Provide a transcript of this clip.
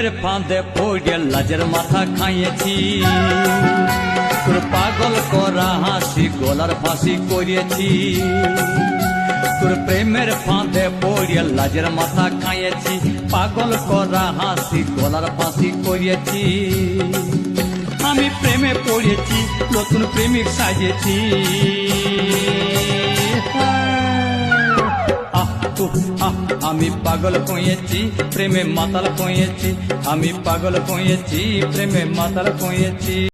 প্রেমের ফাঁদে পড়ে লাজের মাথা খাইয়েছি, তোর পাগল করা হাসি গলার ফাঁসি করিয়েছি। তোর প্রেমের ফাঁদে পড়ে লাজের মাথা খাইয়েছি, পাগল করা হাসি গলার ফাঁসি করিয়েছি। আমি প্রেমে পড়েছি, নতুন প্রেমিক সাজেছি। আমি পাগল কইয়েছি, প্রেমে মাতাল কইয়েছি। আমি পাগল কইয়েছি, প্রেমে মাতাল কইয়েছি।